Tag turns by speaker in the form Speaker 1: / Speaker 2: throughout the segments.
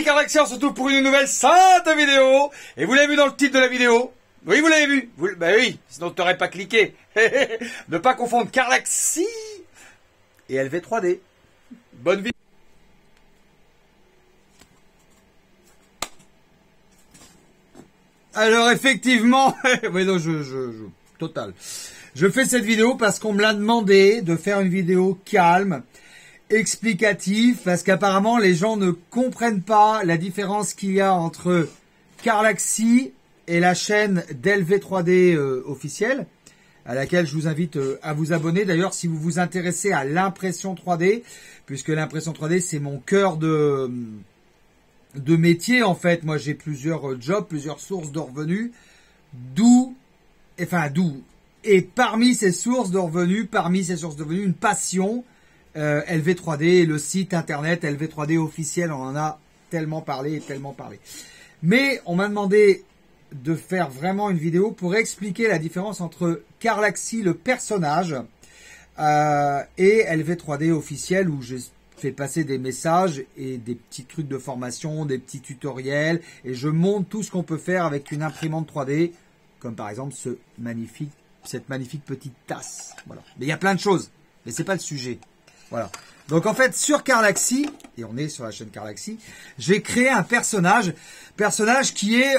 Speaker 1: Carlaxi, on se retrouve pour une nouvelle sainte vidéo. Et vous l'avez vu dans le titre de la vidéo? Oui, vous l'avez vu. Bah oui, sinon tu n'aurais pas cliqué. Ne pas confondre Carlaxi et LV3D. Bonne vidéo. Alors effectivement, oui, non, total. Je fais cette vidéo parce qu'on me l'a demandé de faire une vidéo calme, explicative, parce qu'apparemment les gens ne comprennent pas la différence qu'il y a entre Carlaxi et la chaîne d'LV3D officielle, à laquelle je vous invite à vous abonner. D'ailleurs, si vous vous intéressez à l'impression 3D, puisque l'impression 3D c'est mon cœur de métier en fait. Moi j'ai plusieurs jobs, plusieurs sources de revenus, et parmi ces sources de revenus, une passion, LV3D, le site internet LV3D officiel, on en a tellement parlé. Mais on m'a demandé de faire vraiment une vidéo pour expliquer la différence entre Carlaxi, le personnage, et LV3D officiel, où j'ai fait passer des messages et des petits trucs de formation, des petits tutoriels, et je montre tout ce qu'on peut faire avec une imprimante 3D, comme par exemple cette magnifique petite tasse. Voilà. Mais il y a plein de choses, mais c'est pas le sujet. Voilà. Donc en fait, sur Carlaxi, et on est sur la chaîne Carlaxi, j'ai créé un personnage qui est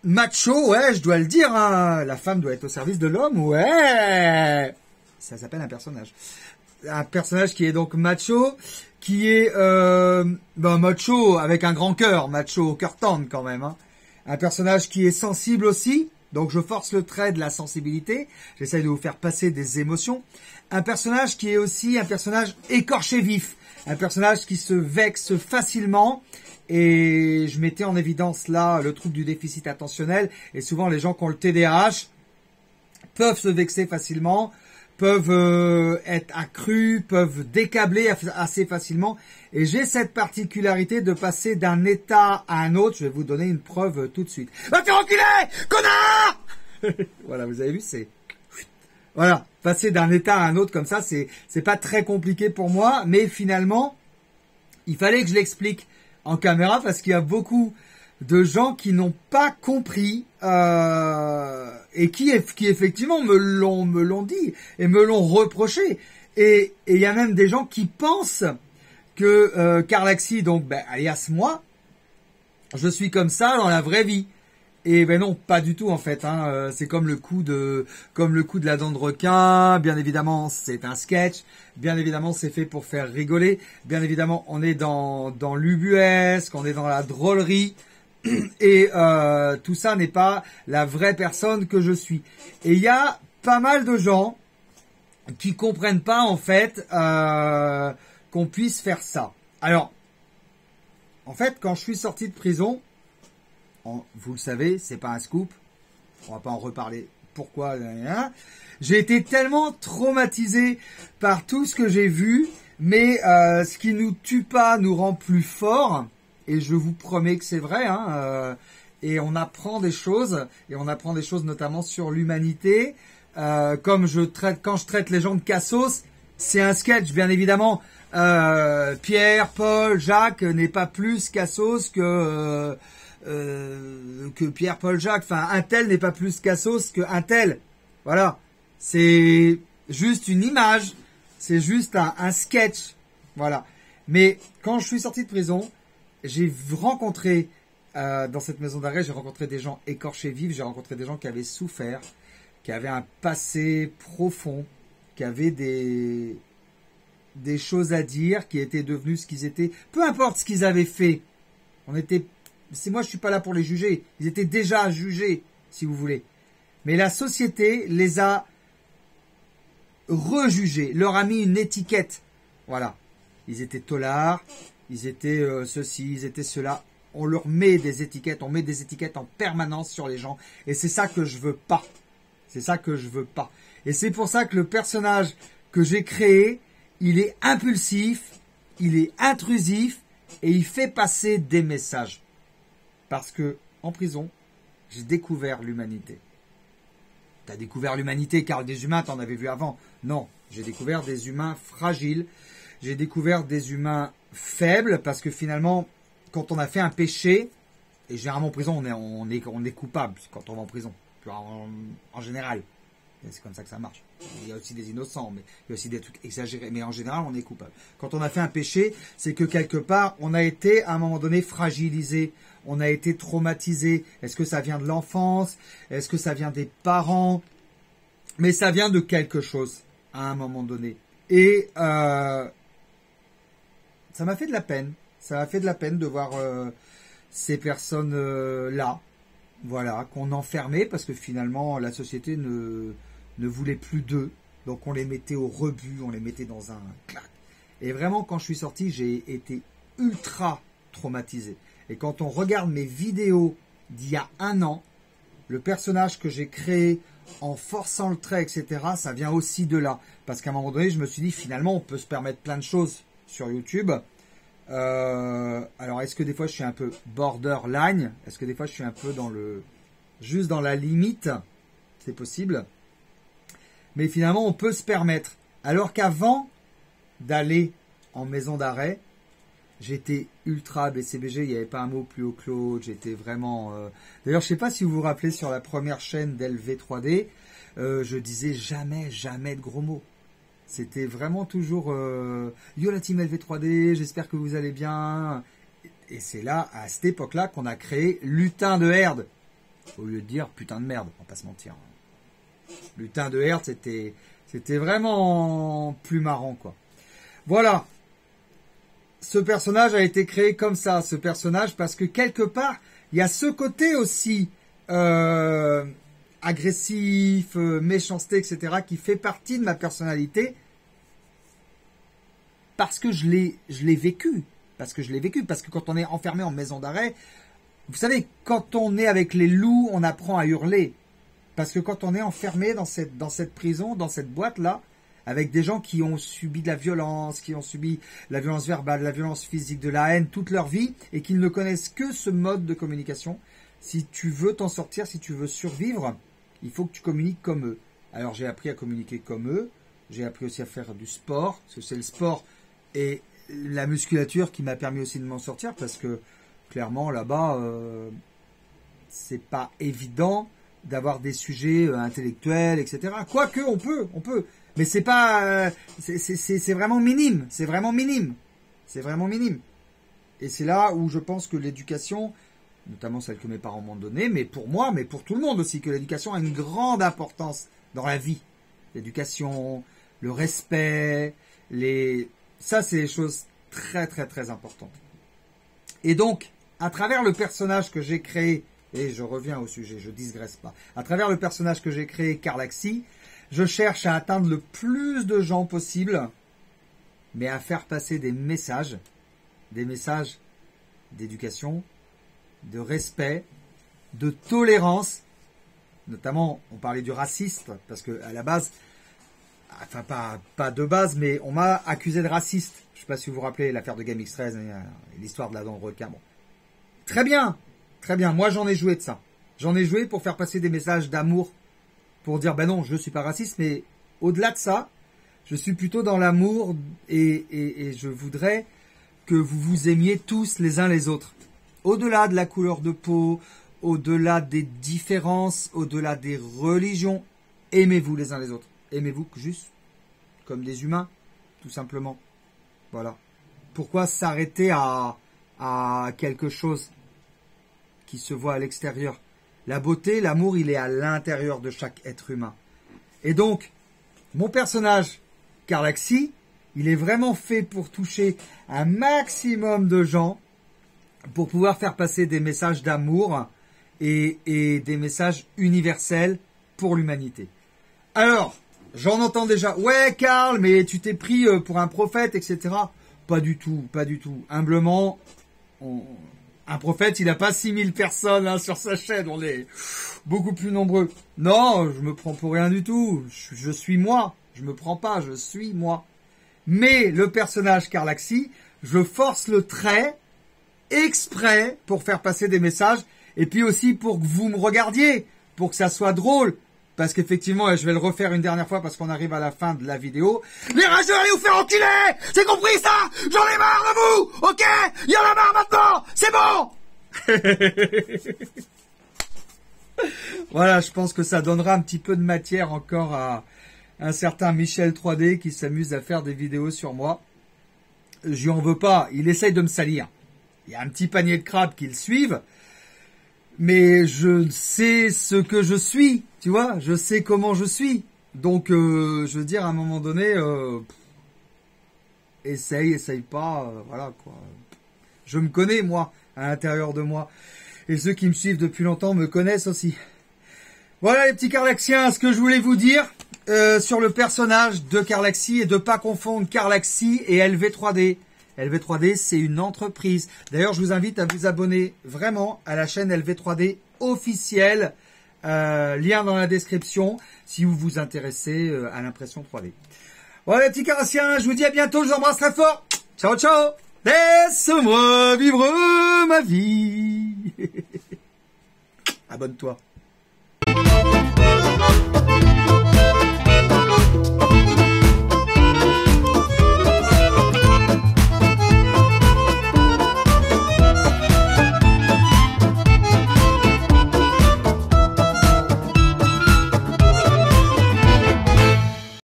Speaker 1: macho, ouais, je dois le dire, hein. La femme doit être au service de l'homme, ouais. Ça s'appelle un personnage. Un personnage qui est donc macho, qui est macho avec un grand cœur, macho au cœur tendre quand même, hein. Un personnage qui est sensible aussi, donc je force le trait de la sensibilité, j'essaye de vous faire passer des émotions. Un personnage qui est aussi un personnage écorché vif, un personnage qui se vexe facilement, et je mettais en évidence là le trouble du déficit attentionnel, et souvent les gens qui ont le TDAH peuvent se vexer facilement, peuvent être accrus, peuvent décabler assez facilement. Et j'ai cette particularité de passer d'un état à un autre. Je vais vous donner une preuve tout de suite. Va te faire enculer, connard. Voilà, vous avez vu, c'est... Voilà, passer d'un état à un autre comme ça, c'est pas très compliqué pour moi. Mais finalement, il fallait que je l'explique en caméra parce qu'il y a beaucoup de gens qui n'ont pas compris et qui effectivement me l'ont dit et me l'ont reproché, et il y a même des gens qui pensent que Carlaxi, donc alias moi, je suis comme ça dans la vraie vie. Et ben non, pas du tout en fait, hein. C'est comme le coup de la dent de requin. Bien évidemment, c'est un sketch. Bien évidemment, c'est fait pour faire rigoler. Bien évidemment, on est dans l'ubuesque, on est dans la drôlerie. Et tout ça n'est pas la vraie personne que je suis. Et il y a pas mal de gens qui comprennent pas en fait qu'on puisse faire ça. Alors, en fait, quand je suis sorti de prison, vous le savez, c'est pas un scoop, on va pas en reparler. Pourquoi? J'ai été tellement traumatisé par tout ce que j'ai vu, mais ce qui nous tue pas nous rend plus forts. Et je vous promets que c'est vrai, hein, et on apprend des choses, notamment sur l'humanité. Quand je traite les gens de cassos, c'est un sketch, bien évidemment. Pierre, Paul, Jacques n'est pas plus cassos que Pierre, Paul, Jacques. Enfin, un tel n'est pas plus cassos qu'un tel. Voilà, c'est juste une image, c'est juste un sketch, voilà. Mais quand je suis sorti de prison, j'ai rencontré, dans cette maison d'arrêt, j'ai rencontré des gens écorchés vifs, j'ai rencontré des gens qui avaient souffert, qui avaient un passé profond, qui avaient des choses à dire, qui étaient devenus ce qu'ils étaient, peu importe ce qu'ils avaient fait. Moi je suis pas là pour les juger, ils étaient déjà jugés, si vous voulez. Mais la société les a rejugés, leur a mis une étiquette, voilà. Ils étaient tolards, ils étaient ceci, ils étaient cela. On leur met des étiquettes, on met des étiquettes en permanence sur les gens. Et c'est ça que je veux pas. C'est ça que je veux pas. Et c'est pour ça que le personnage que j'ai créé, il est impulsif, il est intrusif et il fait passer des messages. Parce que en prison, j'ai découvert l'humanité. T'as découvert l'humanité car des humains, t'en avais vu avant. Non, j'ai découvert des humains fragiles. J'ai découvert des humains faibles parce que finalement, quand on a fait un péché, et généralement en prison, on est coupable quand on va en prison, en général. C'est comme ça que ça marche. Il y a aussi des innocents, mais il y a aussi des trucs exagérés. Mais en général, on est coupable. Quand on a fait un péché, c'est que quelque part, on a été à un moment donné fragilisé. On a été traumatisé. Est-ce que ça vient de l'enfance? Est-ce que ça vient des parents? Mais ça vient de quelque chose à un moment donné. Et ça m'a fait de la peine. Ça m'a fait de la peine de voir ces personnes-là. Voilà, qu'on enfermait parce que finalement, la société ne voulait plus d'eux. Donc on les mettait au rebut, on les mettait dans un clac. Et vraiment, quand je suis sorti, j'ai été ultra traumatisé. Et quand on regarde mes vidéos d'il y a 1 an, le personnage que j'ai créé en forçant le trait, etc., ça vient aussi de là. Parce qu'à un moment donné, je me suis dit, finalement, on peut se permettre plein de choses sur YouTube. Alors, est-ce que des fois, je suis un peu borderline? Est-ce que des fois, je suis un peu juste dans la limite? C'est possible. Mais finalement, on peut se permettre. Alors qu'avant d'aller en maison d'arrêt, j'étais ultra BCBG, il n'y avait pas un mot plus haut que l'autre, j'étais vraiment... D'ailleurs, je ne sais pas si vous vous rappelez, sur la première chaîne d'LV3D, je disais jamais de gros mots. C'était vraiment toujours Yo la team LV3D, j'espère que vous allez bien. Et c'est là, à cette époque-là, qu'on a créé Lutin de Herd. Au lieu de dire putain de merde, on va pas se mentir. Lutin de Herd, c'était vraiment plus marrant, quoi. Voilà. Ce personnage a été créé comme ça, ce personnage, parce que quelque part, il y a ce côté aussi agressif, méchanceté, etc., qui fait partie de ma personnalité, parce que je l'ai vécu. Parce que quand on est enfermé en maison d'arrêt, vous savez, quand on est avec les loups, on apprend à hurler. Parce que quand on est enfermé dans cette prison, dans cette boîte-là, avec des gens qui ont subi de la violence, qui ont subi la violence verbale, la violence physique, de la haine toute leur vie, et qui ne connaissent que ce mode de communication, si tu veux t'en sortir, si tu veux survivre, il faut que tu communiques comme eux. Alors j'ai appris à communiquer comme eux, j'ai appris aussi à faire du sport, parce que c'est le sport et la musculature qui m'a permis aussi de m'en sortir, parce que clairement là-bas, c'est pas évident d'avoir des sujets intellectuels, etc. Quoique, on peut. Mais c'est pas, c'est vraiment minime. C'est vraiment minime. Et c'est là où je pense que l'éducation, notamment celle que mes parents m'ont donnée, mais pour moi, mais pour tout le monde aussi, que l'éducation a une grande importance dans la vie. L'éducation, le respect, ça c'est des choses très très très importantes. Et donc, à travers le personnage que j'ai créé, et je reviens au sujet, je digresse pas. À travers le personnage que j'ai créé, Karlaxi, je cherche à atteindre le plus de gens possible, mais à faire passer des messages d'éducation, de respect, de tolérance. Notamment, on parlait du racisme, parce que à la base, enfin pas de base, mais on m'a accusé de raciste. Je ne sais pas si vous vous rappelez l'affaire de GameX13, l'histoire de la dent de requin. Bon. Très bien. Moi, j'en ai joué de ça. J'en ai joué pour faire passer des messages d'amour, pour dire, ben non, je ne suis pas raciste, mais au-delà de ça, je suis plutôt dans l'amour et je voudrais que vous vous aimiez tous les uns les autres. Au-delà de la couleur de peau, au-delà des différences, au-delà des religions, aimez-vous les uns les autres. Aimez-vous juste comme des humains, tout simplement. Voilà. Pourquoi s'arrêter à quelque chose qui se voit à l'extérieur? La beauté, l'amour, il est à l'intérieur de chaque être humain. Et donc, mon personnage, Karlaxi, il est vraiment fait pour toucher un maximum de gens, pour pouvoir faire passer des messages d'amour et des messages universels pour l'humanité. Alors, j'en entends déjà, ouais Karl, mais tu t'es pris pour un prophète, etc. Pas du tout. Humblement, un prophète, il n'a pas 6000 personnes sur sa chaîne, on est beaucoup plus nombreux. Non, je me prends pour rien du tout, je suis moi, je me prends pas, je suis moi. Mais le personnage Karlaxi, je force le trait exprès pour faire passer des messages, et puis aussi pour que vous me regardiez, pour que ça soit drôle. Parce qu'effectivement, je vais le refaire une dernière fois parce qu'on arrive à la fin de la vidéo. Les rageux, allez vous faire enculer! C'est compris ça? J'en ai marre de vous! Ok? Il y en a marre maintenant! C'est bon. Voilà, je pense que ça donnera un petit peu de matière encore à un certain Michel 3D qui s'amuse à faire des vidéos sur moi. Je lui en veux pas, il essaye de me salir. Il y a un petit panier de crabes qui le suivent, mais je sais ce que je suis, tu vois, je sais comment je suis. Donc, je veux dire, à un moment donné, essaye pas, voilà quoi. Je me connais, moi, à l'intérieur de moi. Et ceux qui me suivent depuis longtemps me connaissent aussi. Voilà les petits Carlaxiens, ce que je voulais vous dire sur le personnage de Carlaxy et de pas confondre Carlaxy et LV3D. LV3D, c'est une entreprise. D'ailleurs, je vous invite à vous abonner vraiment à la chaîne LV3D officielle. Lien dans la description si vous vous intéressez à l'impression 3D. Voilà les petits Carlaxiens, je vous dis à bientôt, je vous embrasse très fort. Ciao, ciao. Laisse-moi vivre ma vie. Abonne-toi.